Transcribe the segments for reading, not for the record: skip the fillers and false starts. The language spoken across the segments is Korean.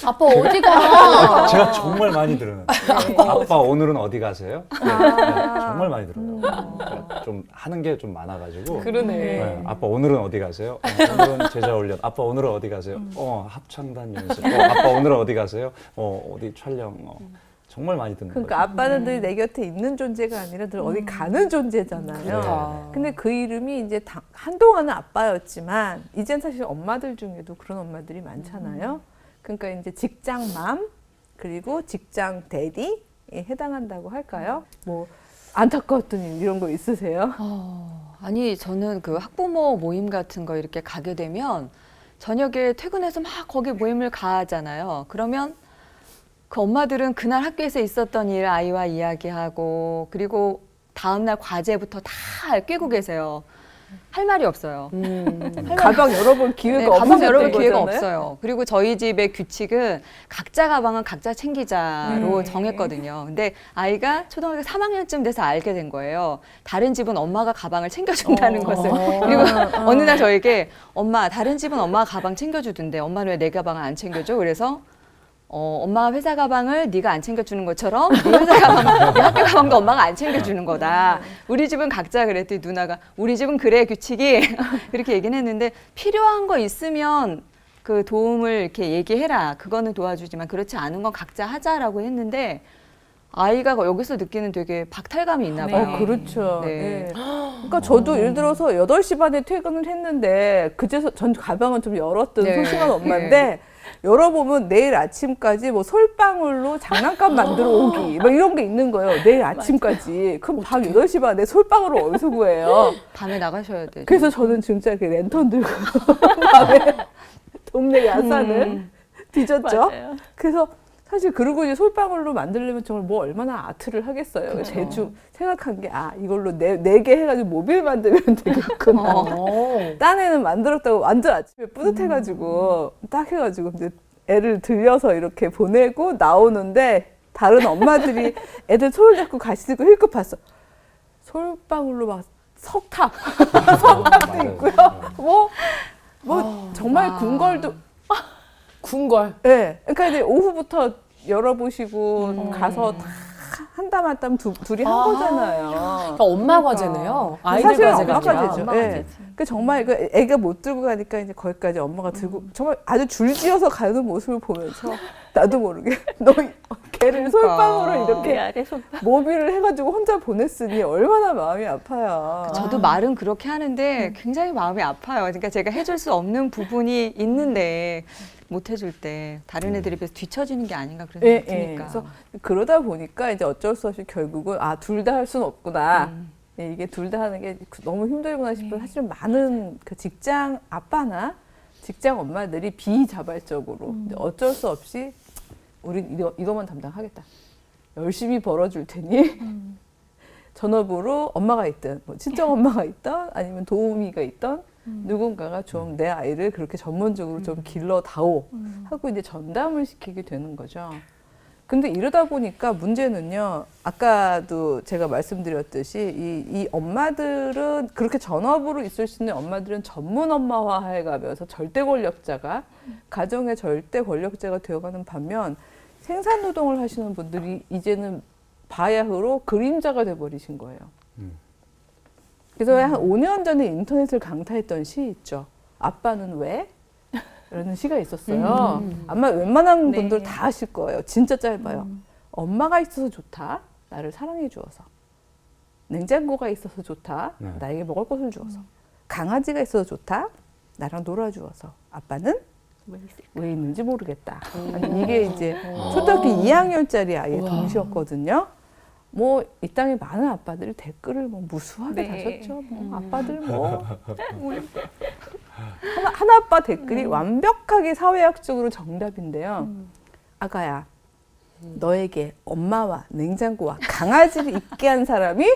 아빠 어디 가? 제가 정말 많이 들어요. 아빠 오늘은 어디 가세요? 네, 정말 많이 들어요. 그러니까 좀 하는 게 좀 많아가지고. 그러네. 네, 아빠 오늘은 어디 가세요? 오늘은 제자 훈련. 아빠 오늘은 어디 가세요? 합창단 연습. 아빠 오늘은 어디 가세요? 어디 촬영. 정말 많이 듣는 그러니까 거죠. 아빠는 늘 내 곁에 있는 존재가 아니라 늘 어디 가는 존재잖아요. 네. 근데 그 이름이 이제 한동안은 아빠였지만 이젠 사실 엄마들 중에도 그런 엄마들이 많잖아요. 그러니까 이제 직장맘 그리고 직장 대디에 해당한다고 할까요? 뭐 안타까웠던 일 이런 거 있으세요? 아니 저는 그 학부모 모임 같은 거 이렇게 가게 되면 저녁에 퇴근해서 막 거기 모임을 가잖아요. 그러면 그 엄마들은 그날 학교에서 있었던 일 아이와 이야기하고 그리고 다음날 과제부터 다 꿰고 계세요. 할 말이 없어요. 가방 열어볼 기회가 네, 없는 가방 열어볼 기회가 거잖아요? 없어요. 그리고 저희 집의 규칙은 각자 가방은 각자 챙기자로 네. 정했거든요. 근데 아이가 초등학교 3학년쯤 돼서 알게 된 거예요. 다른 집은 엄마가 가방을 챙겨준다는 것을. 그리고 어느 날 저에게 엄마 다른 집은 엄마가 가방 챙겨주던데 엄마는 왜 내 가방을 안 챙겨줘? 그래서 엄마가 회사 가방을 네가 안 챙겨주는 것처럼 네 회사 가방, 네 학교 가방도 엄마가 안 챙겨주는 거다. 우리 집은 각자 그랬더니 누나가 우리 집은 그래 규칙이 그렇게 얘기는 했는데 필요한 거 있으면 그 도움을 이렇게 얘기해라. 그거는 도와주지만 그렇지 않은 건 각자 하자라고 했는데 아이가 여기서 느끼는 되게 박탈감이 있나 봐요. 그렇죠. 네. 예. 그러니까 저도 예를 들어서 8시 반에 퇴근을 했는데 그제서 전 가방은 좀 열었던 네. 소심한 엄마인데 열어보면 내일 아침까지 뭐 솔방울로 장난감 만들어 오기 막 이런 게 있는 거예요. 내일 아침까지. 그럼 밤 8시 반에 솔방울을 어디서 구해요? 밤에 나가셔야 돼. 그래서 저는 진짜 이렇게 랜턴 들고 밤에 동네 야산을 뒤졌죠. 맞아요. 그래서 사실 그러고 이제 솔방울로 만들려면 정말 뭐 얼마나 아트를 하겠어요. 그쵸. 대충 생각한 게 이걸로 네 개 해가지고 모빌 만들면 되겠구나. 딴 애는 만들었다고 완전 아침에 뿌듯해가지고 딱 해가지고 이제 애를 들려서 이렇게 보내고 나오는데 다른 엄마들이 애들 손을 잡고 가시고 힐끗 봤어. 솔방울로 막 석탑, 석탑도 맞아요. 있고요. 뭐 정말 궁궐도 궁궐. 네. 그러니까 이제 오후부터 열어보시고 가서 다 한 땀 한 땀 둘이 한 거잖아요. 그러니까 엄마 과제네요. 아이들 사실은 과제가 엄마 아니라. 과제죠. 엄마 네. 과제지. 그 정말 그 애가 못 들고 가니까 이제 거기까지 엄마가 들고 정말 아주 줄지어서 가는 모습을 보면서 나도 모르게 너 걔를 솔방울을 이렇게 아래 손. 모빌을 해가지고 혼자 보냈으니 얼마나 마음이 아파요. 저도 말은 그렇게 하는데 굉장히 마음이 아파요. 그러니까 제가 해줄 수 없는 부분이 있는데 못 해줄 때 다른 애들에 비해서 뒤처지는 게 아닌가 그런 예, 생각이 드니까. 그래서 그러다 보니까 이제 어쩔 수 없이 결국은 둘 다 할 수는 없구나. 예, 이게 둘 다 하는 게 너무 힘들구나 싶어요. 사실 많은 그 직장 아빠나 직장 엄마들이 비자발적으로 이제 어쩔 수 없이 우린 이거만 담당하겠다. 열심히 벌어줄 테니 전업으로 엄마가 있든 뭐 친정 엄마가 있든 아니면 도우미가 있든 누군가가 좀 내 아이를 그렇게 전문적으로 좀 길러다오 하고 이제 전담을 시키게 되는 거죠. 근데 이러다 보니까 문제는요, 아까도 제가 말씀드렸듯이 이 엄마들은 그렇게 전업으로 있을 수 있는 엄마들은 전문 엄마화 해가면서 절대 권력자가 가정의 절대 권력자가 되어가는 반면 생산 노동을 하시는 분들이 이제는 바야흐로 그림자가 돼버리신 거예요. 그래서 한 5년 전에 인터넷을 강타했던 시 있죠. 아빠는 왜? 라는 시가 있었어요. 아마 웬만한 분들 다 아실 거예요. 진짜 짧아요. 엄마가 있어서 좋다. 나를 사랑해 주어서. 냉장고가 있어서 좋다. 나에게 먹을 것을 주어서. 강아지가 있어서 좋다. 나랑 놀아주어서. 아빠는 왜 있는지 모르겠다. 아니, 이게 이제 초등학교 2학년짜리 아이의 동시였거든요. 뭐 이 땅에 많은 아빠들이 댓글을 뭐 무수하게 다셨죠. 뭐 아빠들 뭐 하나 아빠 댓글이 완벽하게 사회학적으로 정답인데요. 아가야, 너에게 엄마와 냉장고와 강아지를 있게 한 사람이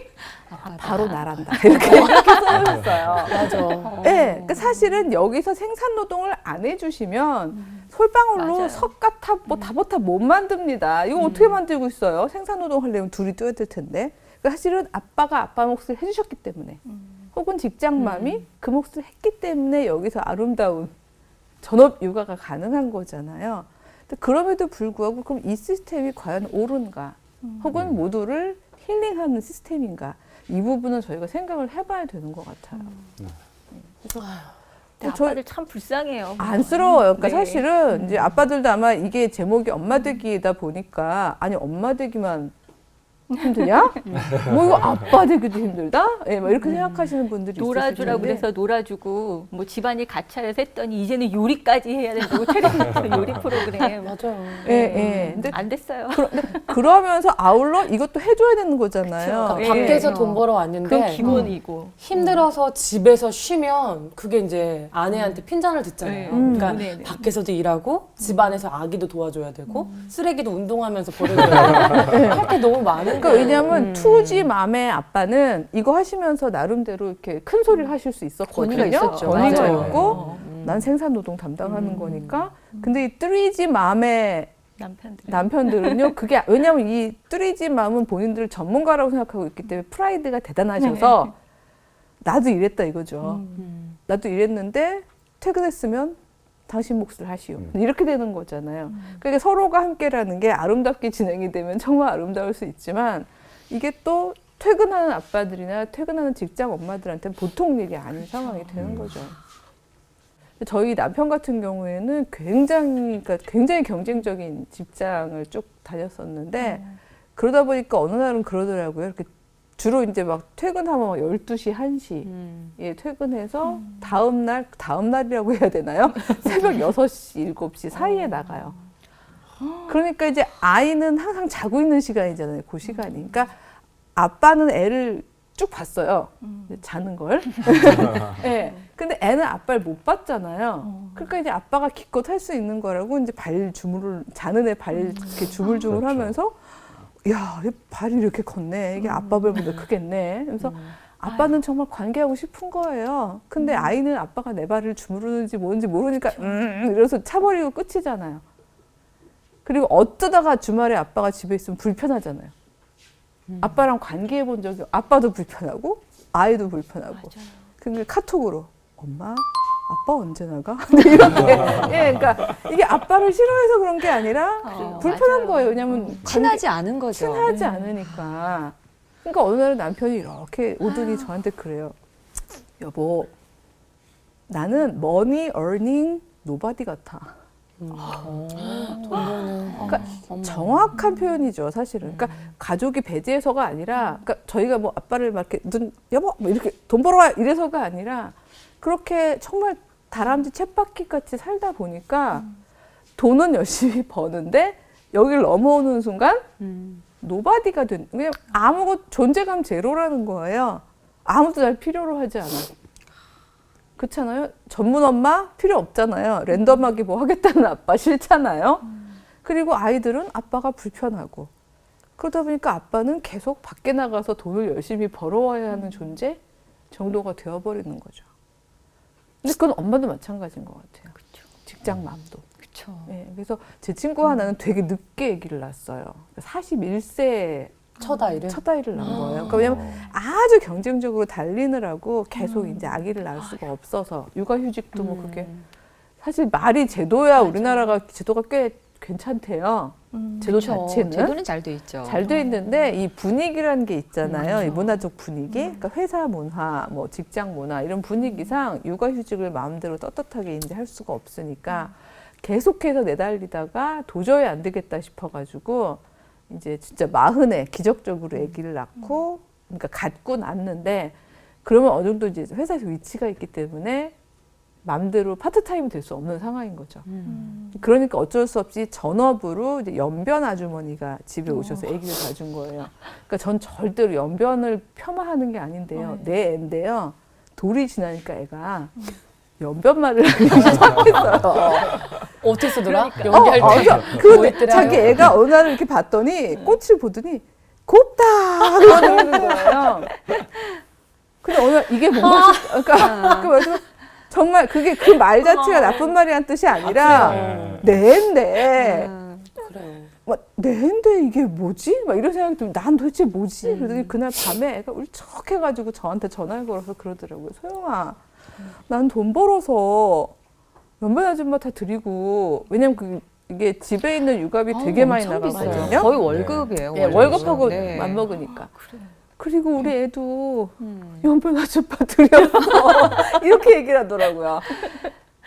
바로 나란다. 이렇게 써주셨어요. 맞아. 네, 그러니까 사실은 여기서 생산 노동을 안 해주시면 솔방울로 맞아요. 석가탑, 뭐 다보탑 못 만듭니다. 이거 어떻게 만들고 있어요? 생산 노동 하려면 둘이 뛰어야 될 텐데. 그러니까 사실은 아빠가 아빠 몫을 해주셨기 때문에, 혹은 직장맘이 그 몫을 했기 때문에 여기서 아름다운 전업 육아가 가능한 거잖아요. 근데 그럼에도 불구하고 그럼 이 시스템이 과연 옳은가? 혹은 모두를 힐링하는 시스템인가? 이 부분은 저희가 생각을 해봐야 되는 것 같아요. 근데 저- 아빠들 참 불쌍해요. 안쓰러워요. 그러니까 네. 사실은 이제 아빠들도 아마 이게 제목이 엄마 되기다 보니까 아니 엄마 되기만 힘드냐? 뭐 이거 아빠 되기도 힘들다? 예, 막 이렇게 생각하시는 분들이 놀아주라고 있으시는데 그래서 놀아주고 뭐 집안일 같이 하려서 했더니 이제는 요리까지 해야 된다고 최근에 요리 프로그램 맞아요. 예, 예. 근데 안 됐어요. 그러면서 아울러 이것도 해줘야 되는 거잖아요. 그쵸. 그러니까 예. 밖에서 돈 벌어 왔는데 그건 기본이고. 힘들어서 집에서 쉬면 그게 이제 아내한테 핀잔을 듣잖아요. 네. 그러니까 네, 네. 밖에서도 일하고 집안에서 아기도 도와줘야 되고 쓰레기도 운동하면서 버려줘야 되고 할 게 너무 많은 그러니까 거예요. 왜냐하면 투지 맘의 아빠는 이거 하시면서 나름대로 이렇게 큰 소리를 하실 수 있었거든요. 권위가 있었죠. 권위가 맞아요. 있고 난 생산 노동 담당하는 거니까. 근데 이 쓰리지 맘의 남편들. 남편들은요, 그게 왜냐하면 이 쓰리지 맘은 본인들을 전문가라고 생각하고 있기 때문에 프라이드가 대단하셔서 나도 이랬다 이거죠. 나도 이랬는데 퇴근했으면 당신 몫을 하시오. 이렇게 되는 거잖아요. 그러니까 서로가 함께라는 게 아름답게 진행이 되면 정말 아름다울 수 있지만 이게 또 퇴근하는 아빠들이나 퇴근하는 직장 엄마들한테는 보통 일이 아닌 상황이 되는 거죠. 저희 남편 같은 경우에는 그러니까 굉장히 경쟁적인 직장을 쭉 다녔었는데 그러다 보니까 어느 날은 그러더라고요. 이렇게 주로 이제 막 퇴근하면 막 12시, 1시 예, 퇴근해서 다음 날이라고 해야 되나요? 새벽 6시, 7시 사이에 나가요. 그러니까 이제 아이는 항상 자고 있는 시간이잖아요. 그 시간이. 그러니까 아빠는 애를 쭉 봤어요. 자는 걸. 예. 근데 애는 아빠를 못 봤잖아요. 그러니까 이제 아빠가 기껏 할 수 있는 거라고 이제 자는 애 발 이렇게 주물주물 그렇죠. 하면서 야, 얘 발이 이렇게 컸네. 이게 아빠 발보다 크겠네. 그래서 아빠는 정말 관계하고 싶은 거예요. 근데 아이는 아빠가 내 발을 주무르는지 뭔지 모르니까 이러면서 차버리고 끝이잖아요. 그리고 어쩌다가 주말에 아빠가 집에 있으면 불편하잖아요. 아빠랑 관계해 본 적이 아빠도 불편하고 아이도 불편하고. 그러니까 카톡으로 엄마, 아빠 언제 나가? 이렇게. 예, 그러니까 이게 아빠를 싫어해서 그런 게 아니라 불편한 맞아요. 거예요. 왜냐하면 친하지 않은 거죠. 친하지 않으니까. 그러니까 어느 날은 남편이 이렇게 오더니 저한테 그래요. 여보, 나는 money earning nobody 같아. 그러니까 정확한 표현이죠, 사실은. 그러니까 가족이 배제해서가 아니라, 그러니까 저희가 뭐 아빠를 막 이렇게 여보, 뭐 이렇게 돈 벌어와 이래서가 아니라 그렇게 정말 다람쥐 쳇바퀴 같이 살다 보니까 돈은 열심히 버는데 여기를 넘어오는 순간 노바디가 된, 그냥 아무것 존재감 제로라는 거예요. 아무도 날 필요로 하지 않아. 그렇잖아요. 전문 엄마 필요 없잖아요. 랜덤하게 뭐 하겠다는 아빠 싫잖아요. 그리고 아이들은 아빠가 불편하고 그러다 보니까 아빠는 계속 밖에 나가서 돈을 열심히 벌어와야 하는 존재 정도가 되어버리는 거죠. 근데 그건 엄마도 마찬가지인 것 같아요. 직장 맘도. 그렇죠. 네, 그래서 제 친구 하나는 되게 늦게 아기를 낳았어요. 41세 첫 아이를. 첫 아이를 낳은 거예요. 그러니까 왜냐면 아주 경쟁적으로 달리느라고 계속 이제 아기를 낳을 수가 없어서 육아휴직도 뭐 그게 사실 말이 제도야 우리나라가 제도가 꽤 괜찮대요. 제도 그렇죠. 자체는 제도는 잘 돼 있죠. 잘 돼 있는데 이 분위기라는 게 있잖아요. 이 문화적 분위기, 그러니까 회사 문화, 뭐 직장 문화 이런 분위기상 육아휴직을 마음대로 떳떳하게 이제 할 수가 없으니까 계속해서 내달리다가 도저히 안 되겠다 싶어가지고 이제 진짜 40에 기적적으로 아기를 낳고, 그러니까 갖고 낳는데 그러면 어느 정도 이제 회사에서 위치가 있기 때문에 마음대로 파트타임이 될 수 없는 상황인 거죠. 그러니까 어쩔 수 없이 전업으로 이제 연변 아주머니가 집에 오셔서 아기를 봐준 거예요. 그러니까 전 절대로 연변을 폄하하는 게 아닌데요. 내 애인데요. 돌이 지나니까 애가 연변말을 하기 시작했어요. 어떻게 쓰더라? 연기할 때. 그 뭐 있더라요? 자기 애가 어느 날 이렇게 봤더니 꽃을 보더니 곱다 그러는 거예요. 근데 어느 날 이게 뭔가 그러니까 그래서 정말 그게 그 말 자체가 나쁜 말이란 뜻이 아니라 내 애인데 그래. 막 내 애인데 이게 뭐지? 막 이런 생각이 들면 난 도대체 뭐지? 그러더니 그날 밤에 애가 울적해가지고 저한테 전화를 걸어서 그러더라고요. 소영아, 난 돈 벌어서 연변 아줌마 다 드리고, 왜냐면 그 이게 집에 있는 육아비 되게 많이 엄청 비싸요. 나가거든요. 거의 월급이에요. 예, 월급. 월급하고 네. 맞먹으니까. 그리고 우리 애도 연변 아줌마 들였어. 이렇게 얘기를 하더라고요.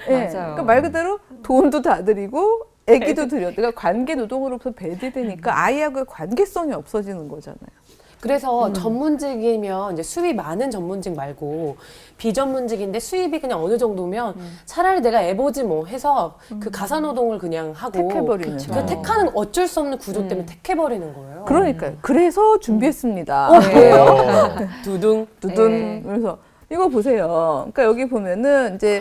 예, 맞아요. 그러니까 말 그대로 돈도 다 드리고 애기도 들여. 그러니까 관계 노동으로부터 배제되니까 아이하고의 관계성이 없어지는 거잖아요. 그래서 전문직이면 이제 수입이 많은 전문직 말고 비전문직인데 수입이 그냥 어느 정도면 차라리 내가 애보지 뭐 해서 그 가사노동을 그냥 하고 택해버리는. 그 택하는 어쩔 수 없는 구조 때문에 택해버리는 거예요. 그러니까요. 그래서 준비했습니다. 그래요? 두둥. 두둔. 네. 그래서 이거 보세요. 그러니까 여기 보면은 이제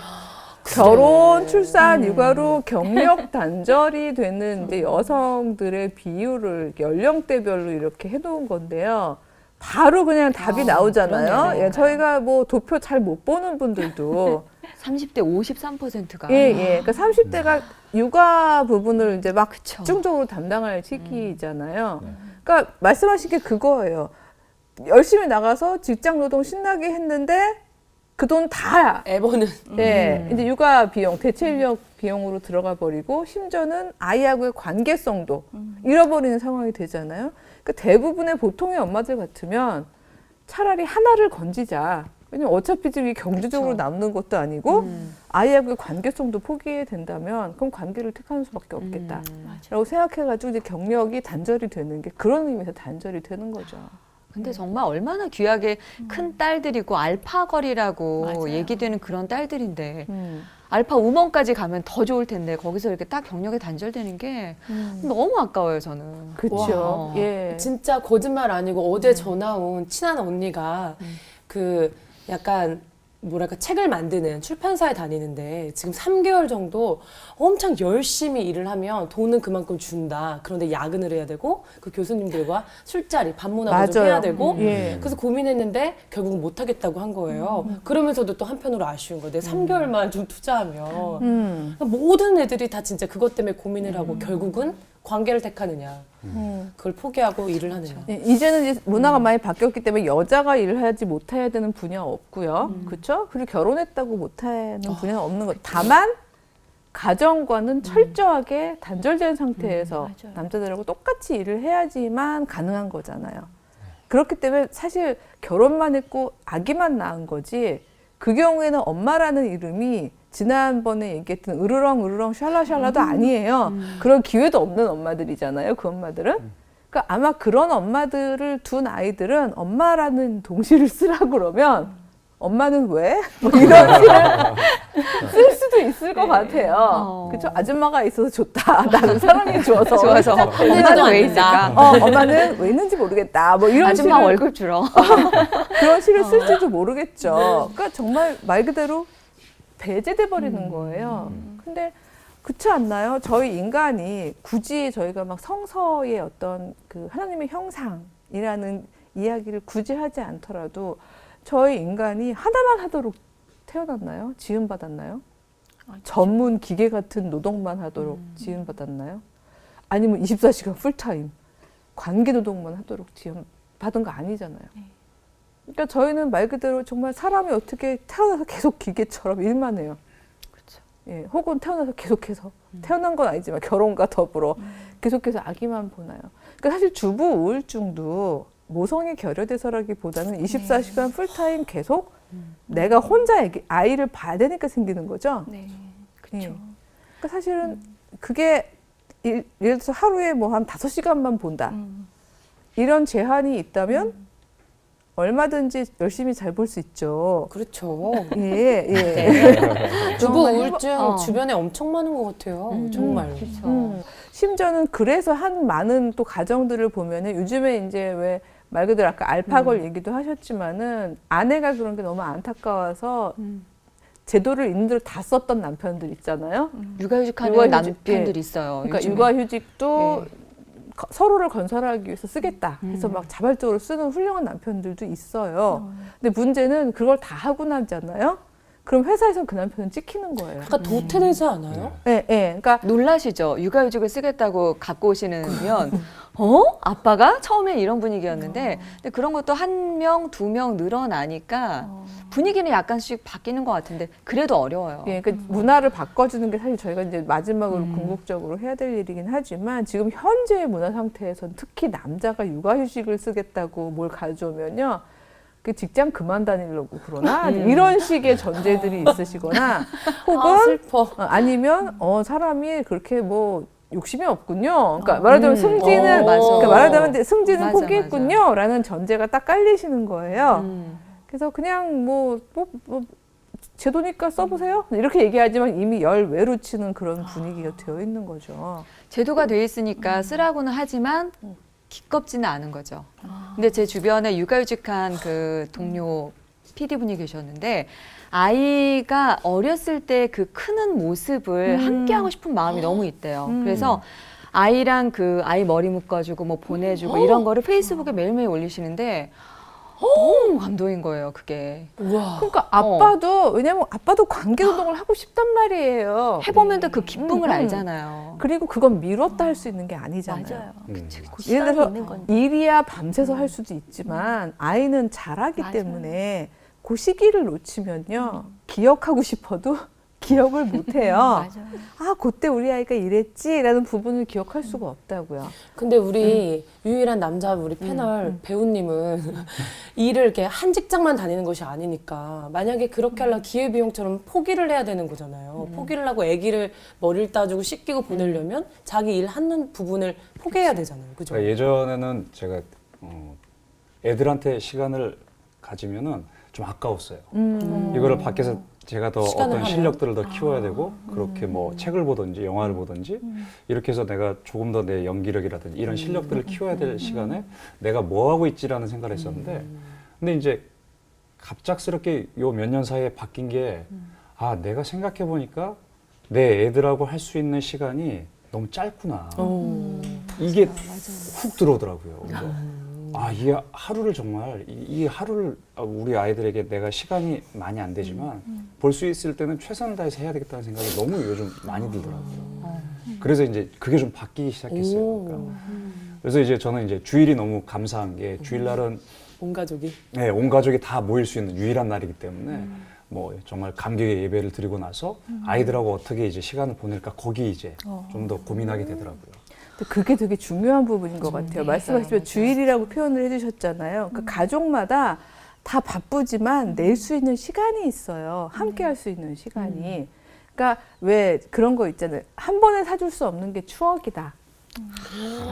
결혼, 출산, 육아로 경력 단절이 되는 이제 여성들의 비율을 연령대별로 이렇게 해놓은 건데요. 바로 그냥 답이 나오잖아요. 그러네요. 예, 저희가 뭐 도표 잘 못 보는 분들도 30대 53%가. 예. 그러니까 30대가 육아 부분을 이제 막 그쵸. 집중적으로 담당할 시기잖아요. 그러니까 말씀하신 게 그거예요. 열심히 나가서 직장 노동 신나게 했는데 그 돈 다 애보는 이제 육아 비용, 대체 인력 비용으로 들어가 버리고 심지어는 아이하고의 관계성도 잃어버리는 상황이 되잖아요. 그러니까 대부분의 보통의 엄마들 같으면 차라리 하나를 건지자. 왜냐면 어차피 지금 이게 경제적으로 남는 것도 아니고 아이하고의 관계성도 포기해야 된다면 그럼 관계를 택하는 수밖에 없겠다. 라고 생각해가지고 이제 경력이 단절이 되는 게 그런 의미에서 단절이 되는 거죠. 근데 정말 얼마나 귀하게 큰 딸들이고 알파걸이라고 맞아요. 얘기되는 그런 딸들인데 알파 우먼까지 가면 더 좋을 텐데 거기서 이렇게 딱 경력이 단절되는 게 너무 아까워요 저는. 그렇죠. 와. 예. 진짜 거짓말 아니고 어제 전화 온 친한 언니가 그 약간 뭐랄까 책을 만드는 출판사에 다니는데 지금 3개월 정도 엄청 열심히 일을 하면 돈은 그만큼 준다. 그런데 야근을 해야 되고 그 교수님들과 술자리 반문하고 좀 맞아요. 해야 되고 예. 그래서 고민했는데 결국 못 하겠다고 한 거예요. 그러면서도 또 한편으로 아쉬운 거예요. 3개월만 좀 투자하면 모든 애들이 다 진짜 그것 때문에 고민을 하고 결국은 관계를 택하느냐 그걸 포기하고 일을 하느냐. 예, 이제는 이제 문화가 많이 바뀌었기 때문에 여자가 일을 하지 못해야 되는 분야 없고요. 그렇죠? 그리고 결혼했다고 못하는 분야는 없는 것. 다만 가정과는 철저하게 단절된 상태에서 맞아요. 남자들하고 똑같이 일을 해야지만 가능한 거잖아요. 그렇기 때문에 사실 결혼만 했고 아기만 낳은 거지 그 경우에는 엄마라는 이름이 지난번에 얘기했던 으르렁 샬라샬라도 아니에요. 그런 기회도 없는 엄마들이잖아요. 그 엄마들은. 그러니까 아마 그런 엄마들을 둔 아이들은 엄마라는 동시를 쓰라고 그러면 엄마는 왜? 뭐 이런 시를 쓸 수도 있을 것 같아요. 그렇죠? 아줌마가 있어서 좋다. 나는 사람이 좋아서. 좋아서 엄마는 왜 있을까? 엄마는 왜 있는지 모르겠다. 뭐 이런 아줌마 시를 월급 줄어. 그런 시를 쓸지도 모르겠죠. 그러니까 정말 말 그대로 배제돼 버리는 거예요. 근데 그렇지 않나요? 저희 인간이 굳이 저희가 막 성서의 어떤 그 하나님의 형상이라는 이야기를 굳이 하지 않더라도 저희 인간이 하나만 하도록 태어났나요? 지음받았나요? 전문 기계 같은 노동만 하도록 지음받았나요? 아니면 24시간 풀타임 관계 노동만 하도록 지음받은 거 아니잖아요. 그러니까 저희는 말 그대로 정말 사람이 어떻게 태어나서 계속 기계처럼 일만 해요. 그렇죠. 예, 혹은 태어나서 계속해서 태어난 건 아니지만 결혼과 더불어 계속해서 아기만 보나요. 그러니까 사실 주부 우울증도 모성이 결여돼서라기보다는 24시간 풀타임 계속 내가 혼자 아이를 봐야 되니까 생기는 거죠. 네. 예. 그러니까 사실은 그게 예를 들어서 하루에 뭐 한 5시간만 본다. 이런 제한이 있다면 얼마든지 열심히 잘 볼 수 있죠. 그렇죠. 예. 주부 정말 우울증 주변에 엄청 많은 것 같아요. 정말. 심지어는 그래서 한 많은 또 가정들을 보면은 요즘에 이제 왜 말 그대로 아까 알파걸 얘기도 하셨지만은 아내가 그런 게 너무 안타까워서 제도를 있는 대로 다 썼던 남편들 있잖아요. 육아휴직하는 육아휴직, 남편들이 예. 있어요. 그러니까 요즘에. 육아휴직도 서로를 건설하기 위해서 쓰겠다 해서 막 자발적으로 쓰는 훌륭한 남편들도 있어요. 근데 문제는 그걸 다 하고 나잖아요. 그럼 회사에서는 그 남편은 찍히는 거예요. 약간 도태되지 않아요? 예. 그러니까 놀라시죠? 육아휴직을 쓰겠다고 갖고 오시면 아빠가 처음엔 이런 분위기였는데 근데 그런 것도 1명, 2명 늘어나니까 분위기는 약간씩 바뀌는 것 같은데 그래도 어려워요. 예, 그러니까 문화를 바꿔주는 게 사실 저희가 이제 마지막으로 궁극적으로 해야 될 일이긴 하지만 지금 현재의 문화 상태에서는 특히 남자가 육아휴직을 쓰겠다고 뭘 가져오면요. 그 직장 그만 다니려고 그러나 이런 식의 전제들이 있으시거나 혹은 슬퍼. 아니면 사람이 그렇게 뭐 욕심이 없군요. 그러니까 말하자면 승진은 맞아. 그러니까 말하자면 승진은 맞아, 포기했군요라는 전제가 딱 깔리시는 거예요. 그래서 그냥 뭐 제 돈이니까 써보세요. 이렇게 얘기하지만 이미 열외로 치는 그런 분위기가 되어 있는 거죠. 제도가 돼 있으니까 쓰라고는 하지만 기껍지는 않은 거죠. 근데 제 주변에 육아휴직한 그 동료 PD분이 계셨는데 아이가 어렸을 때 그 크는 모습을 함께하고 싶은 마음이 너무 있대요. 그래서 아이랑 그 아이 머리 묶어주고 뭐 보내주고 이런 거를 페이스북에 매일매일 올리시는데 너무 감동인 거예요, 그게. 우와. 그러니까 아빠도 왜냐면 아빠도 관계 운동을 하고 싶단 말이에요. 해보면 또 그 기쁨을 알잖아요. 그리고 그건 미뤘다 할 수 있는 게 아니잖아요. 맞아요. 그치. 그 예를 시간이 들어서 있는 건데. 일이야 밤새서 할 수도 있지만 아이는 자라기 맞아요. 때문에 그 시기를 놓치면요 기억하고 싶어도 기억을 못해요. 맞아요. 아 그때 우리 아이가 이랬지라는 부분을 기억할 수가 없다고요. 근데 우리 유일한 남자 우리 패널 배우님은 일을 이렇게 한 직장만 다니는 것이 아니니까 만약에 그렇게 하려면 기회비용처럼 포기를 해야 되는 거잖아요. 포기를 하고 아기를 머리를 따주고 씻기고 보내려면 자기 일 하는 부분을 포기해야 되잖아요. 그죠? 그러니까 예전에는 제가 애들한테 시간을 가지면은 좀 아까웠어요. 이거를 밖에서 제가 더 시간을 어떤 하면? 실력들을 더 키워야 되고 그렇게 뭐 책을 보든지 영화를 보든지 이렇게 해서 내가 조금 더 내 연기력이라든지 이런 실력들을 키워야 될 시간에 내가 뭐 하고 있지라는 생각을 했었는데 근데 이제 갑작스럽게 요 몇 년 사이에 바뀐 게 아 내가 생각해 보니까 내 애들하고 할 수 있는 시간이 너무 짧구나. 이게 훅 들어오더라고요. 그래서 아, 이게 하루를 정말, 이 하루를 우리 아이들에게 내가 시간이 많이 안 되지만 볼 수 있을 때는 최선을 다해서 해야 되겠다는 생각이 너무 요즘 많이 들더라고요. 그래서 이제 그게 좀 바뀌기 시작했어요. 그러니까. 그래서 이제 저는 이제 주일이 너무 감사한 게 주일날은 온 가족이. 네, 온 가족이 다 모일 수 있는 유일한 날이기 때문에 뭐 정말 감격의 예배를 드리고 나서 아이들하고 어떻게 이제 시간을 보낼까 거기 이제 좀 더 고민하게 되더라고요. 근데 그게 되게 중요한 부분인 것 같아요. 말씀하시면 주일이라고 표현을 해주셨잖아요. 그 가족마다 다 바쁘지만 낼 수 있는 시간이 있어요. 함께 할 수 있는 시간이. 그러니까 왜 그런 거 있잖아요. 한 번에 사줄 수 없는 게 추억이다.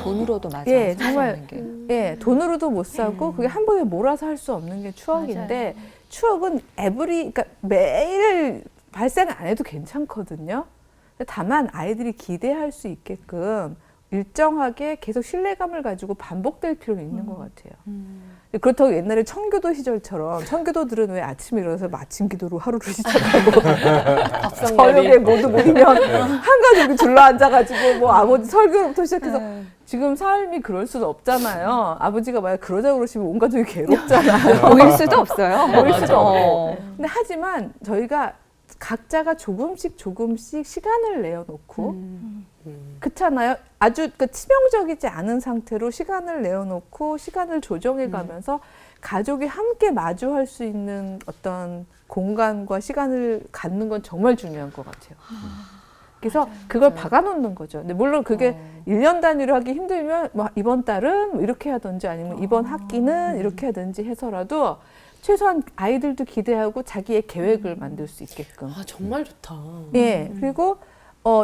돈으로도 맞아. 예, 살수 정말 없는 게. 예, 돈으로도 못 사고 그게 한 번에 몰아서 할 수 없는 게 추억인데 추억은 그러니까 매일 발생 안 해도 괜찮거든요. 다만 아이들이 기대할 수 있게끔 일정하게 계속 신뢰감을 가지고 반복될 필요는 있는 것 같아요. 그렇다고 옛날에 청교도 시절처럼 청교도들은 왜 아침에 일어나서 마침 기도로 하루를 시작하고 저녁에 모두 모이면 한 가족이 둘러앉아가지고 뭐 아버지 설교부터 시작해서 지금 삶이 그럴 수는 없잖아요. 아버지가 만약 그러자고 그러시면 온 가족이 괴롭잖아요. 모일 수도 없어요. 모일 수도 어. 없고. 근데 하지만 저희가 각자가 조금씩 시간을 내어놓고 그렇잖아요. 아주 치명적이지 않은 상태로 시간을 내어놓고 시간을 조정해가면서 가족이 함께 마주할 수 있는 어떤 공간과 시간을 갖는 건 정말 중요한 것 같아요. 그래서 그걸 박아놓는 거죠. 근데 물론 그게 1년 단위로 하기 힘들면 뭐 이번 달은 뭐 이렇게 하든지 아니면 이번 학기는 이렇게 하든지 해서라도 최소한 아이들도 기대하고 자기의 계획을 만들 수 있게끔. 아, 정말 좋다. 예. 그리고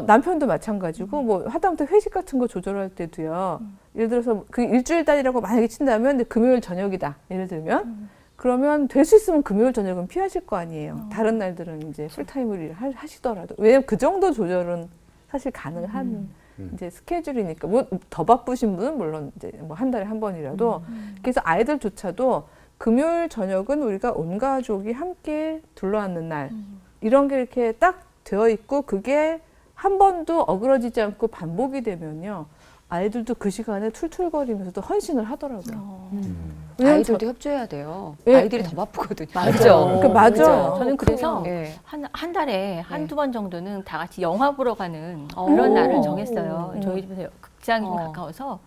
남편도 마찬가지고 뭐 하다못해 회식 같은 거 조절할 때도요. 예를 들어서 그 일주일 단위라고 만약에 친다면 근데 금요일 저녁이다. 예를 들면 그러면 될 수 있으면 금요일 저녁은 피하실 거 아니에요. 다른 날들은 이제 풀타임을 하시더라도 왜냐면 그 정도 조절은 사실 가능한 이제 스케줄이니까 뭐 더 바쁘신 분은 물론 이제 뭐 한 달에 한 번이라도 그래서 아이들조차도 금요일 저녁은 우리가 온 가족이 함께 둘러앉는 날 이런 게 이렇게 딱 되어 있고 그게 한 번도 어그러지지 않고 반복이 되면요 아이들도 그 시간에 툴툴거리면서도 헌신을 하더라고요. 아이들도 협조해야 돼요. 예, 아이들이 더 바쁘거든요. 맞아요. 맞아요. 저는 그래서 예. 한 달에 한두 번 정도는 다 같이 영화 보러 가는 그런 날을 정했어요. 저희 집에서 극장이 좀 가까워서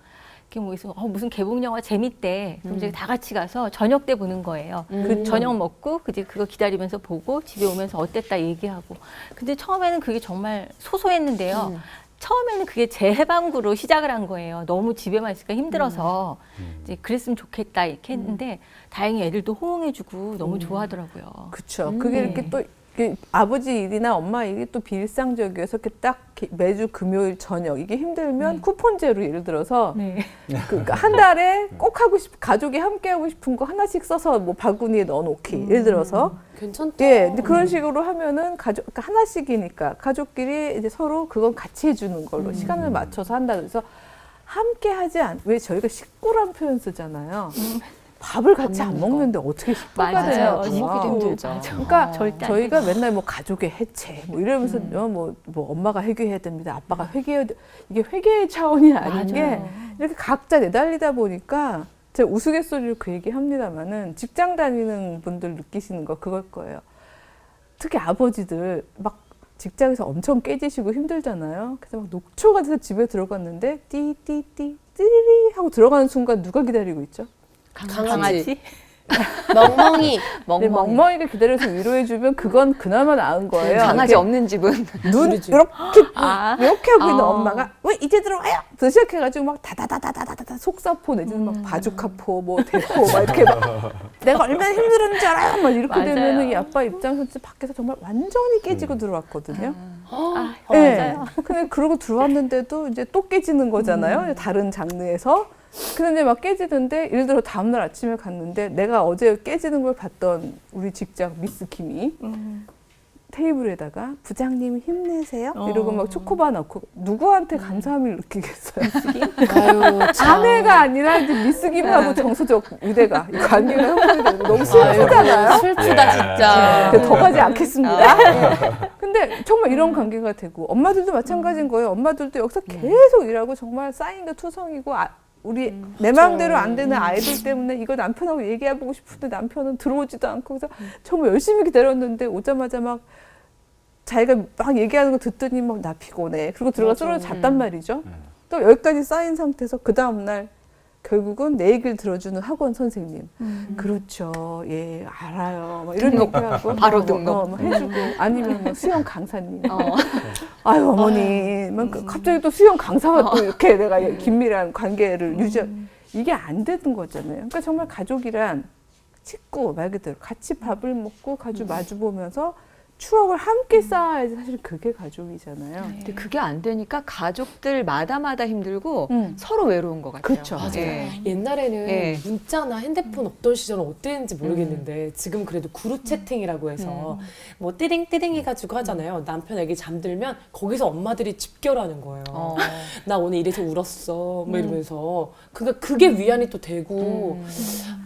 이렇게 뭐 있어 무슨 개봉 영화 재밌대. 그럼 이제 다 같이 가서 저녁 때 보는 거예요. 그 저녁 먹고 이제 그거 기다리면서 보고 집에 오면서 어땠다 얘기하고. 근데 처음에는 그게 정말 소소했는데요. 처음에는 그게 제 해방구로 시작을 한 거예요. 너무 집에만 있으니까 힘들어서 이제 그랬으면 좋겠다 이렇게 했는데 다행히 애들도 호응해주고 너무 좋아하더라고요. 그렇죠. 그게 이렇게 또 이게 아버지 일이나 엄마 일이 또 비일상적이어서 이렇게 딱 이렇게 매주 금요일 저녁 이게 힘들면 쿠폰제로 예를 들어서 네. 그러니까 한 달에 꼭 하고 싶 가족이 함께 하고 싶은 거 하나씩 써서 뭐 바구니에 넣어놓기 예를 들어서 괜찮다. 예, 근데 그런 식으로 하면은 가족 그러니까 하나씩이니까 가족끼리 이제 서로 그건 같이 해주는 걸로 시간을 맞춰서 한다 그래서 함께 하지 않 왜 저희가 식구란 표현 쓰잖아요. 밥을 같이 안 먹는데 어떻게 식구가 맞아요. 돼요? 밥 먹기도 힘들죠. 그러니까 절대 안 저희가 맨날 뭐 가족의 해체 뭐 이러면서 뭐 엄마가 회개해야 됩니다. 아빠가 회개해야 돼. 이게 회개의 차원이 아닌 게 이렇게 각자 내달리다 보니까 제가 우스갯소리로 그 얘기 합니다만은 직장 다니는 분들 느끼시는 거 그걸 거예요. 특히 아버지들 막 직장에서 엄청 깨지시고 힘들잖아요. 그래서 막 녹초가 돼서 집에 들어갔는데 띠띠띠 띠리리 하고 들어가는 순간 누가 기다리고 있죠? 강아지. 멍멍이. 근데 멍멍이가 기다려서 위로해주면 그건 그나마 나은 거예요. 강아지 이렇게 없는 집은 눈 우리 집. 이렇게 아. 이렇게 하고 있는 아. 엄마가 왜 이제 들어와요? 부터 시작해가지고 막 다다다다다다다 속사포 내지는 막 바주카포 뭐 대포 막 이렇게 막 내가 얼마나 힘들었는지 알아요? 막 이렇게 맞아요. 되면은 이 아빠 입장에서 밖에서 정말 완전히 깨지고 들어왔거든요. 맞아요. 네. 근데 그러고 들어왔는데도 이제 또 깨지는 거잖아요. 다른 장르에서. 근데 막 깨지는데 예를 들어 다음날 아침에 갔는데 내가 어제 깨지는 걸 봤던 우리 직장 미스 김이 테이블에다가 부장님 힘내세요 이러고 막 초코바 넣고 누구한테 감사함을 느끼겠어요. 아유, 참. 아내가 아니라 이제 미스 김하고 정서적 의대가 이 관계가 형성이 되는 거 너무 슬프잖아요. 아유, 슬프다 진짜. 더 가지 않겠습니다. 근데 정말 이런 관계가 되고 엄마들도 마찬가지인 거예요. 엄마들도 여기서 계속 일하고 정말 쌓인 게 투성이고 우리 내 마음대로 안 되는 아이들 때문에 이거 남편하고 얘기해보고 싶은데 남편은 들어오지도 않고 그래서 정말 열심히 기다렸는데 오자마자 막 자기가 막 얘기하는 거 듣더니 막 나 피곤해. 그리고 들어가 쓰러져 잤단 말이죠. 또 여기까지 쌓인 상태에서 그 다음날 결국은 내 얘기를 들어주는 학원 선생님. 그렇죠. 예, 알아요. 막 이런 얘기하고. 바로 등록. 뭐 해주고. 아니면 뭐 수영 강사님. 아유, 어머니. 막 갑자기 또 수영 강사와 또 이렇게 내가 긴밀한 관계를 이게 안 되는 거잖아요. 그러니까 정말 가족이란 식구, 말 그대로 같이 밥을 먹고 마주 보면서 추억을 함께 쌓아야지 사실 그게 가족이잖아요. 근데 그게 안 되니까 가족들마다마다 힘들고 서로 외로운 것 같아요. 그렇죠. 맞아요. 예. 옛날에는 예. 문자나 핸드폰 없던 시절은 어땠는지 모르겠는데 지금 그래도 그룹 채팅이라고 해서 뭐 띠링띠링 해가지고 하잖아요. 남편 애기 잠들면 거기서 엄마들이 집결하는 거예요. 나 오늘 이래서 울었어. 뭐 이러면서 그게 위안이 또 되고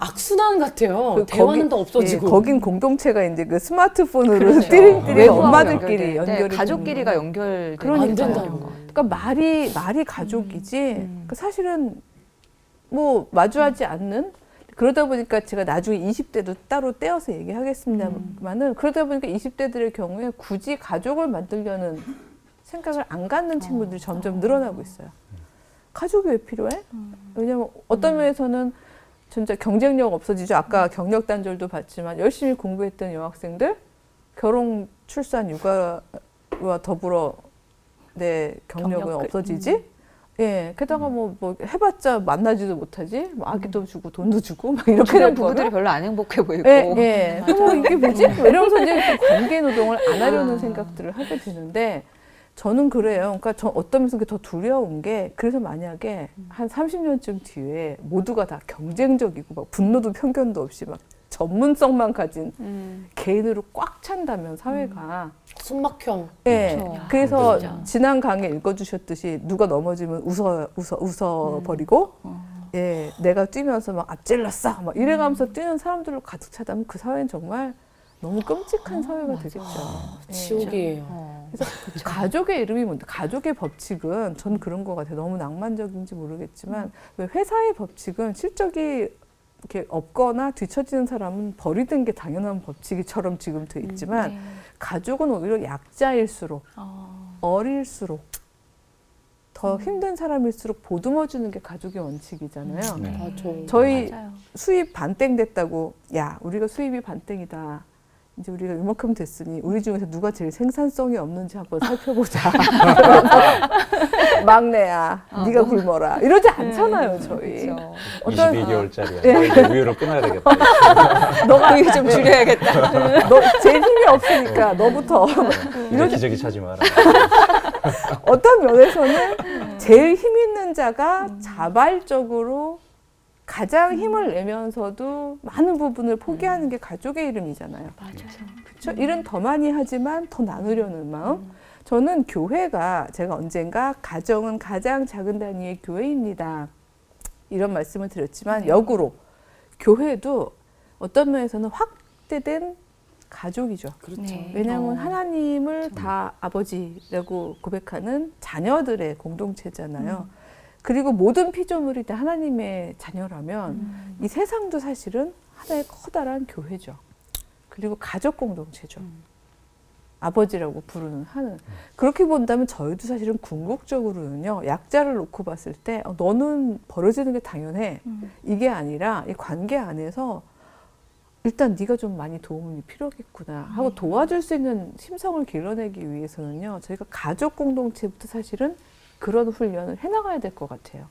악순환 같아요. 그 대화는 더 없어지고. 예, 거긴 공동체가 이제 그 스마트폰으로 그렇죠. 띠링띠링 외부하고 엄마들끼리 연결돼. 연결이 가족끼리가 연결되는 그러니까요. 안 된다는 거. 그러니까 말이 가족이지. 그러니까 사실은 뭐 마주하지 않는 그러다 보니까 제가 나중에 20대도 따로 떼어서 얘기하겠습니다만은 그러다 보니까 20대들의 경우에 굳이 가족을 만들려는 생각을 안 갖는 친구들이 점점 늘어나고 있어요. 가족이 왜 필요해? 왜냐면 어떤 면에서는 진짜 경쟁력 없어지죠. 아까 경력 단절도 봤지만 열심히 공부했던 여학생들 결혼, 출산, 육아와 더불어 내 경력은 경력 끝. 없어지지. 예, 게다가 뭐 해봤자 만나지도 못하지. 뭐 아기도 주고 돈도 주고 막 이렇게 주변 될 부부들이 거면. 별로 안 행복해 보이고. 예, 예. 그럼 이게 뭐지? 이러면서 이제 또 관계 노동을 안 하려는 생각들을 하게 되는데 저는 그래요. 그러니까 저 어떤 면에서 더 두려운 게 그래서 만약에 한 30년쯤 뒤에 모두가 다 경쟁적이고 막 분노도 편견도 없이 막 전문성만 가진 개인으로 꽉 찬다면 사회가 순막형. 예. 그렇죠. 그래서 진짜. 지난 강의 읽어주셨듯이 누가 넘어지면 웃어 버리고 예, 내가 뛰면서 막 앞질렀어 막 이래가면서 뛰는 사람들로 가득 차다면 그 사회는 정말 너무 끔찍한 사회가 되겠죠. 예. 지옥이에요. 그래서 가족의 이름이 뭔데? 가족의 법칙은 전 그런 것 같아요. 너무 낭만적인지 모르겠지만 왜 회사의 법칙은 실적이 이렇게 없거나 뒤처지는 사람은 버리는 게 당연한 법칙이처럼 지금 돼 있지만 가족은 오히려 약자일수록 어릴수록 더 힘든 사람일수록 보듬어 주는 게 가족의 원칙이잖아요. 네. 맞아. 저희 맞아요. 수입 반땡 됐다고, 야, 우리가 수입이 반땡이다. 이제 우리가 이만큼 됐으니 우리 중에서 누가 제일 생산성이 없는지 한번 살펴보자. 막내야, 네가 굶어라. 이러지 않잖아요, 저희. 그렇죠. 어떤 22개월짜리야. 네. 이제 우유를 끊어야 되겠다. 너가 우유 좀 줄여야겠다. 너 제일 힘이 없으니까 너부터. 이제 기저귀 차지 마라. 어떤 면에서는 제일 힘 있는 자가 자발적으로 가장 힘을 내면서도 많은 부분을 포기하는 게 가족의 이름이잖아요. 맞아요. 그렇죠? 일은 더 많이 하지만 더 나누려는 마음. 저는 교회가, 제가 언젠가 가정은 가장 작은 단위의 교회입니다. 이런 말씀을 드렸지만 역으로 교회도 어떤 면에서는 확대된 가족이죠. 그렇죠. 네. 왜냐하면 하나님을 다 아버지라고 고백하는 자녀들의 공동체잖아요. 그리고 모든 피조물이 다 하나님의 자녀라면 이 세상도 사실은 하나의 커다란 교회죠. 그리고 가족 공동체죠. 아버지라고 부르는 하는. 그렇게 본다면 저희도 사실은 궁극적으로는요. 약자를 놓고 봤을 때 너는 벌어지는 게 당연해. 이게 아니라 이 관계 안에서 일단 네가 좀 많이 도움이 필요하겠구나 하고 도와줄 수 있는 심성을 길러내기 위해서는요. 저희가 가족 공동체부터 사실은 그런 훈련을 해나가야 될 것 같아요.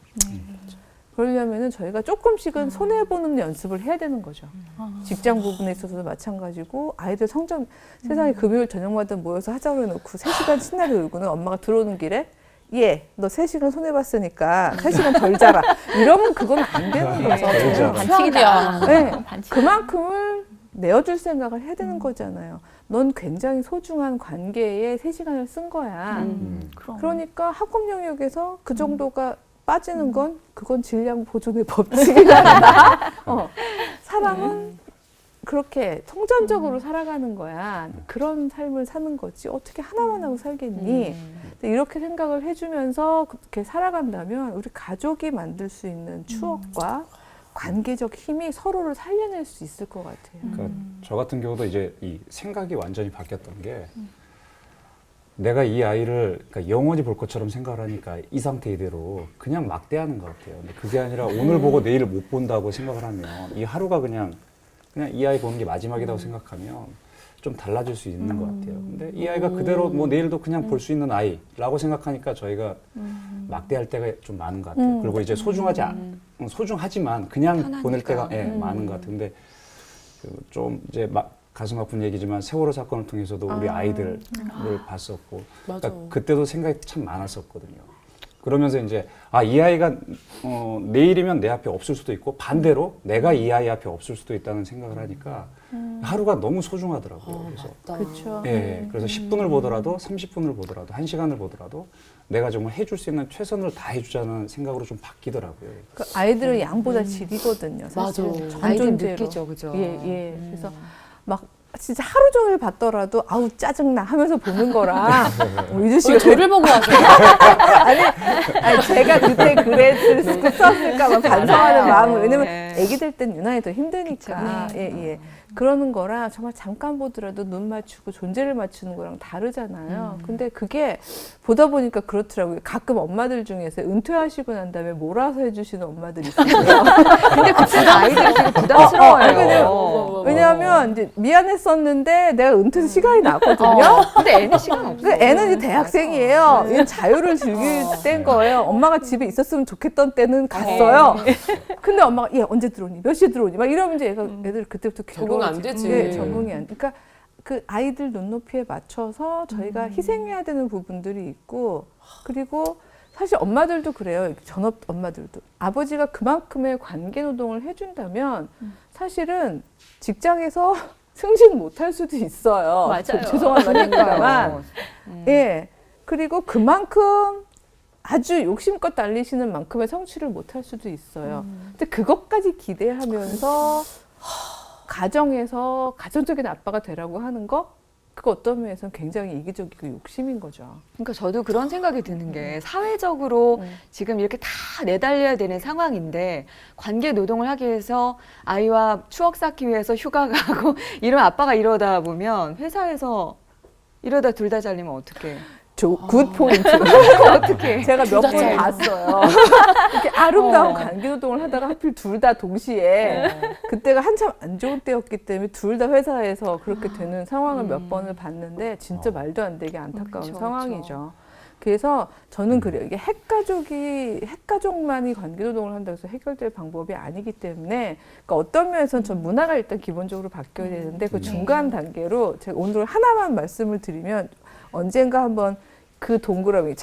그러려면은 저희가 조금씩은 손해보는 연습을 해야 되는 거죠. 직장 부분에 있어서도 마찬가지고 아이들 성적 세상에 금요일 저녁마다 모여서 하자고 해놓고 3시간 신나게 놀고는 엄마가 들어오는 길에 너 3시간 손해봤으니까 3시간 덜 자라. 이러면 그건 안 되는 거죠. 그렇죠. 반칙이다. 네. 반칙. 그만큼을 내어줄 생각을 해야 되는 거잖아요. 넌 굉장히 소중한 관계에 3시간을 쓴 거야. 그럼. 그러니까 학업 영역에서 그 정도가 빠지는 건 그건 질량 보존의 법칙이다. 사람은 그렇게 성전적으로 살아가는 거야. 그런 삶을 사는 거지. 어떻게 하나만 하고 살겠니? 근데 이렇게 생각을 해주면서 그렇게 살아간다면 우리 가족이 만들 수 있는 추억과 관계적 힘이 서로를 살려낼 수 있을 것 같아요. 그러니까 저 같은 경우도 이제 이 생각이 완전히 바뀌었던 게 내가 이 아이를 그러니까 영원히 볼 것처럼 생각을 하니까 이 상태 이대로 그냥 막대하는 것 같아요. 근데 그게 아니라 오늘 보고 내일을 못 본다고 생각을 하면 이 하루가 그냥 이 아이 보는 게 마지막이라고 생각하면 좀 달라질 수 있는 것 같아요. 근데 이 아이가 그대로 뭐 내일도 그냥 볼 수 있는 아이라고 생각하니까 저희가 막대할 때가 좀 많은 것 같아요. 그리고 이제 소중하지만 그냥 편하니까. 보낼 때가 많은 것 같아요. 근데 좀 이제 막 가슴 아픈 얘기지만 세월호 사건을 통해서도 우리 아이들을 봤었고 맞아. 그러니까 그때도 생각이 참 많았었거든요. 그러면서 이제 이 아이가 내일이면 내 앞에 없을 수도 있고 반대로 내가 이 아이 앞에 없을 수도 있다는 생각을 하니까 하루가 너무 소중하더라고요. 그래서 그렇죠. 예, 그래서 10분을 보더라도 30분을 보더라도 1시간을 보더라도 내가 정말 해줄 수 있는 최선을 다해주자는 생각으로 좀 바뀌더라고요. 그 아이들은 양보다 질이거든요. 사실. 맞아. 아이들 전존재로. 느끼죠, 그죠? 예. 그래서 막 진짜 하루 종일 봤더라도 아우 짜증나 하면서 보는 거랑 유주 씨가 저를 보고 하세요. 아니 제가 그때 썼을까 봐 반성하는 마음을 왜냐면 네. 애기들 땐 유난히 더 힘드니까 예. 그러는 거랑 정말 잠깐 보더라도 눈 맞추고 존재를 맞추는 거랑 다르잖아요. 근데 그게 보다 보니까 그렇더라고요. 가끔 엄마들 중에서 은퇴하시고 난 다음에 몰아서 해주시는 엄마들이 있어요. 근데 그때 아이들이 되게 부담스러워요. 왜냐하면 이제 미안했었는데 내가 은퇴 시간이 나거든요. 근데 애는 시간 없어. 그 애는 이제 대학생이에요. 얘는 자유를 즐길 때인 거예요. 엄마가 집에 있었으면 좋겠던 때는 갔어요. 근데 엄마가 얘 언제 들어오니? 몇 시에 들어오니? 막 이러면 이제 애들 그때부터 적응 안 되지. 네, 적응이 안. 그러니까 그 아이들 눈높이에 맞춰서 저희가 희생해야 되는 부분들이 있고 그리고 사실 엄마들도 그래요. 전업 엄마들도 아버지가 그만큼의 관계 노동을 해준다면 사실은 직장에서 승진 못할 수도 있어요. 맞아요. 죄송한 말입니다만. 예. 그리고 그만큼 아주 욕심껏 달리시는 만큼의 성취를 못할 수도 있어요. 근데 그것까지 기대하면서 가정에서 가정적인 아빠가 되라고 하는 거 그거 어떤 면에서는 굉장히 이기적이고 욕심인 거죠. 그러니까 저도 그런 생각이 드는 게 사회적으로 지금 이렇게 다 내달려야 되는 상황인데 관계 노동을 하기 위해서 아이와 추억 쌓기 위해서 휴가 가고 이런 아빠가 이러다 보면 회사에서 이러다 둘 다 잘리면 어떡해. 굿 포인트. 어떻게? 제가 몇 둘다 번 잘 봤어요. 이렇게 아름다운 관계노동을 하다가 하필 둘 다 동시에 그때가 한참 안 좋은 때였기 때문에 둘 다 회사에서 그렇게 되는 상황을 몇 번을 봤는데 진짜 말도 안 되게 안타까운 그쵸, 상황이죠. 그래서 저는 그래요. 이게 핵가족만이 관계노동을 한다고 해서 해결될 방법이 아니기 때문에 그러니까 어떤 면에서는 전 문화가 일단 기본적으로 바뀌어야 되는데 그 중간 단계로 제가 오늘 하나만 말씀을 드리면 언젠가 한번 그 동그라미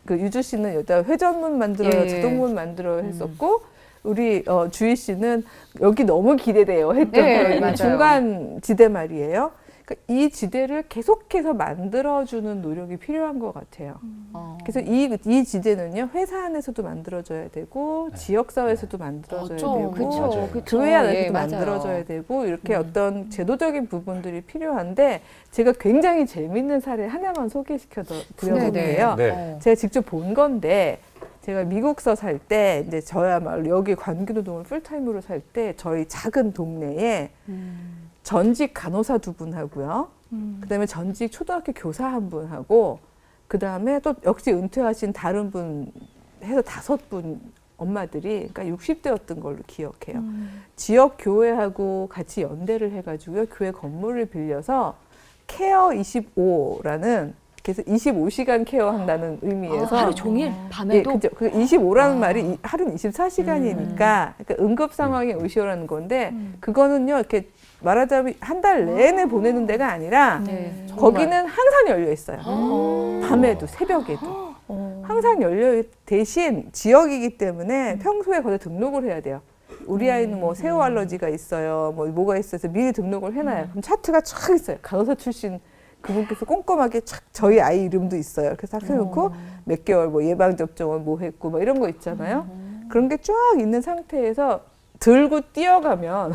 그 유주 씨는 여기다 회전문 만들어요, 예. 자동문 만들어요 했었고 우리 주희 씨는 여기 너무 기대돼요 했던 네, 그런 맞아요. 중간 지대 말이에요. 그러니까 이 지대를 계속해서 만들어주는 노력이 필요한 것 같아요. 그래서 이 지대는요 회사 안에서도 만들어져야 되고 지역 사회에서도 만들어져야 되고 그쵸. 교회 안에서도 예, 맞아요. 만들어져야 되고 이렇게 어떤 제도적인 부분들이 필요한데 제가 굉장히 재밌는 사례 하나만 소개시켜 드려볼게요. 네. 제가 직접 본 건데 제가 미국서 살 때 이제 저야말로 여기 관계노동을 풀타임으로 살 때 저희 작은 동네에 전직 간호사 2분 하고요. 그다음에 전직 초등학교 교사 1분 하고 그다음에 또 역시 은퇴하신 다른 분 해서 5분 엄마들이 그러니까 60대였던 걸로 기억해요. 지역 교회하고 같이 연대를 해가지고요. 교회 건물을 빌려서 케어 25라는 그래서 25시간 케어한다는 의미에서 하루 종일 예, 밤에도 그죠. 그 25라는 말이 하루는 24시간이니까 그러니까 응급 상황에 의시오라는 건데 그거는요 이렇게 말하자면 한 달 내내 보내는 데가 아니라 네. 거기는 항상 열려 있어요. 밤에도 새벽에도 항상 열려 대신 지역이기 때문에 평소에 거기에 등록을 해야 돼요. 우리 아이는 뭐 새우 알러지가 있어요. 뭐 뭐가 있어서 미리 등록을 해놔요. 그럼 차트가 쫙 있어요. 간호사 출신 그분께서 꼼꼼하게 착 저희 아이 이름도 있어요. 그래서 딱 해놓고 몇 개월 뭐 예방 접종을 뭐 했고 뭐 이런 거 있잖아요. 그런 게 쫙 있는 상태에서 들고 뛰어가면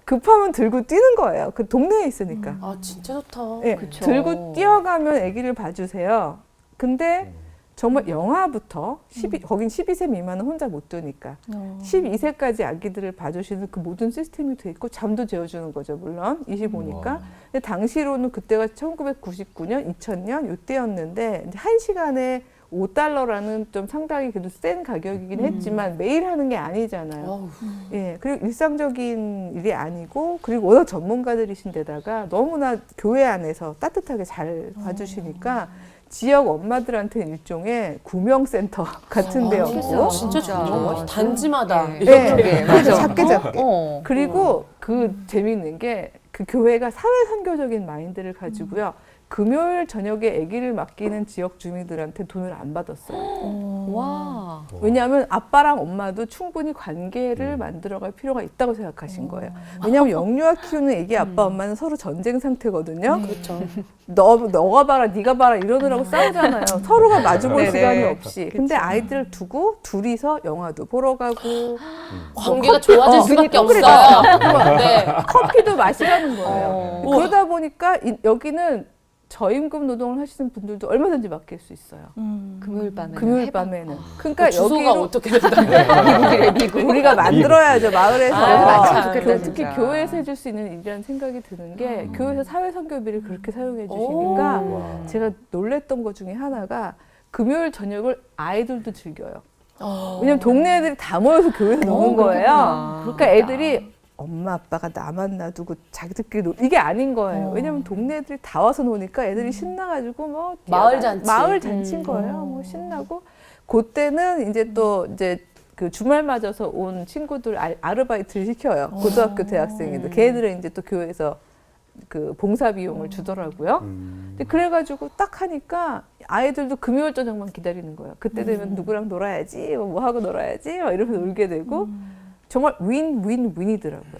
급하면 들고 뛰는 거예요. 그 동네에 있으니까. 아 진짜 좋다. 예, 그쵸. 들고 뛰어가면 아기를 봐주세요. 근데 정말 영아부터 거긴 12세 미만은 혼자 못 두니까 12세까지 아기들을 봐주시는 그 모든 시스템이 돼 있고 잠도 재워주는 거죠. 물론 25니까. 근데 당시로는 그때가 1999년, 2000년 이때였는데 이제 1시간에 $5라는 좀 상당히 그래도 센 가격이긴 했지만 매일 하는 게 아니잖아요. 어우, 예, 그리고 일상적인 일이 아니고 그리고 워낙 전문가들이신 데다가 너무나 교회 안에서 따뜻하게 잘 봐주시니까 지역 엄마들한테는 일종의 구명센터 같은 데였고 진짜 좋은 것 같아. 단지마다 네. 이렇게. 네, 맞아. 작게 작게. 어. 그리고 그 재미있는 게 그 교회가 사회 선교적인 마인드를 가지고요. 금요일 저녁에 아기를 맡기는 지역 주민들한테 돈을 안 받았어요. 와. 왜냐하면 아빠랑 엄마도 충분히 관계를 만들어갈 필요가 있다고 생각하신 거예요. 왜냐하면 영유아 키우는 아기 아빠 엄마는 서로 전쟁 상태거든요. 그렇죠. 너가 봐라, 네가 봐라 이러느라고 싸우잖아요. 서로가 마주볼 네네. 시간이 없이. 근데 아이들 두고 둘이서 영화도 보러 가고 관계가 좋아질 수밖에 없어요. 네. 커피도 마시라는 거예요. 그러다 보니까 여기는 저임금 노동을 하시는 분들도 얼마든지 맡길 수 있어요. 금요일 밤에. 금요일 밤에는. 그러니까 주소가 여기로 어떻게 된다. 우리가 만들어야죠. 마을에서. 맞으면 좋겠다, 특히 진짜. 교회에서 해줄 수 있는 일이라는 생각이 드는 게 교회에서 사회선교비를 그렇게 사용해 주시니까 제가 놀랬던 것 중에 하나가 금요일 저녁을 아이들도 즐겨요. 왜냐면 동네 애들이 다 모여서 교회에서 노는 거예요. 그러니까 애들이 엄마 아빠가 나만 놔두고 자기들끼리 이게 아닌 거예요. 왜냐면 동네 애들이 다 와서 노니까 애들이 신나가지고 뭐 마을 잔치. 마을 잔치인 거예요. 뭐 신나고 그때는 이제 또 이제 그 주말 맞아서 온 친구들 아르바이트를 시켜요. 고등학교 대학생인데 걔네들은 이제 또 교회에서 그 봉사 비용을 주더라고요. 근데 그래가지고 딱 하니까 아이들도 금요일 저녁만 기다리는 거예요. 그때 되면 누구랑 놀아야지, 뭐 하고 놀아야지, 막 이러면서 놀게 되고 정말 윈이더라고요.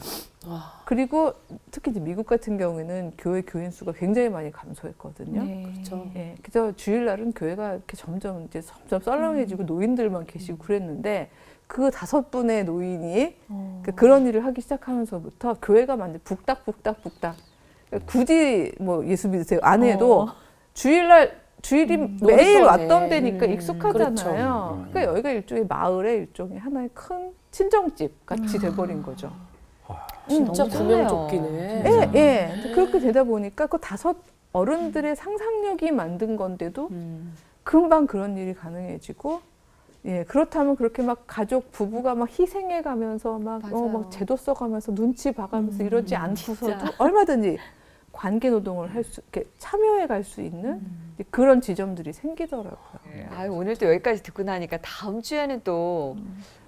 그리고 특히 이제 미국 같은 경우에는 교회 교인 수가 굉장히 많이 감소했거든요. 그렇죠. 예, 그래서 주일날은 교회가 이렇게 점점 썰렁해지고 노인들만 계시고 그랬는데 그 5분의 노인이 그런 일을 하기 시작하면서부터 교회가 완전 북닥북닥. 그러니까 굳이 뭐 예수 믿으세요 안 해도 주일이 매일 놀이터네. 왔던 데니까 익숙하잖아요. 그렇죠. 그러니까 여기가 일종의 마을의 일종의 하나의 큰 친정집 같이 돼버린 거죠. 진짜 너무 좋네요. 구명조끼네. 예. 그렇게 되다 보니까 그 5 어른들의 상상력이 만든 건데도 금방 그런 일이 가능해지고 예, 그렇다면 그렇게 막 가족 부부가 막 희생해 가면서 막 막 제도 써가면서 눈치 봐가면서 이러지 않고서도 얼마든지 관계 노동을 할 수, 이렇게 참여해 갈 수 있는 그런 지점들이 생기더라고요. 아유, 오늘 또 여기까지 듣고 나니까 다음 주에는 또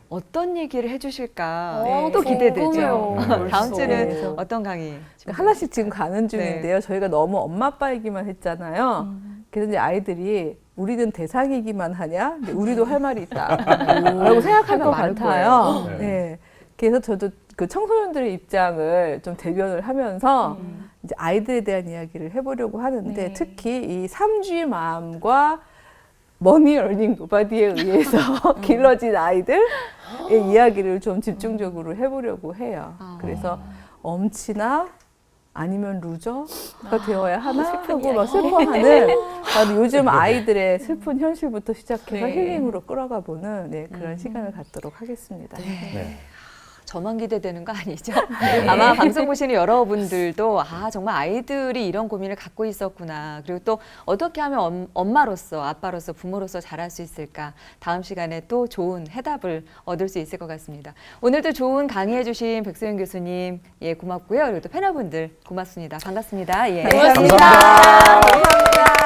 어떤 얘기를 해주실까 네. 또 기대되죠. 궁금해요. 다음 주는 네. 어떤 강의? 하나씩 지금 가는 중인데요. 저희가 너무 엄마 아빠 얘기만 했잖아요. 그래서 이제 아이들이 우리는 대상이기만 하냐? 근데 우리도 할 말이 있다. 라고 생각할 것 많을 같아요. 거예요. 네. 그래서 저도 그 청소년들의 입장을 좀 대변을 하면서 이제 아이들에 대한 이야기를 해보려고 하는데 네. 특히 이 3G 마음과 머니 어닝 노바디에 의해서 길러진 아이들의 이야기를 좀 집중적으로 해보려고 해요. 그래서 엄치나 아니면 루저가 되어야 하나 하고 막 슬퍼하는 나도 요즘 아이들의 슬픈 현실부터 시작해서 힐링으로 끌어가 보는 그런 시간을 갖도록 하겠습니다. 네. 저만 기대되는 거 아니죠? 아마 방송 보시는 여러분들도 정말 아이들이 이런 고민을 갖고 있었구나. 그리고 또 어떻게 하면 엄마로서 아빠로서 부모로서 잘할 수 있을까. 다음 시간에 또 좋은 해답을 얻을 수 있을 것 같습니다. 오늘도 좋은 강의해 주신 백소연 교수님 고맙고요. 그리고 또 패널분들 고맙습니다. 반갑습니다. 고맙습니다. 감사합니다. 감사합니다.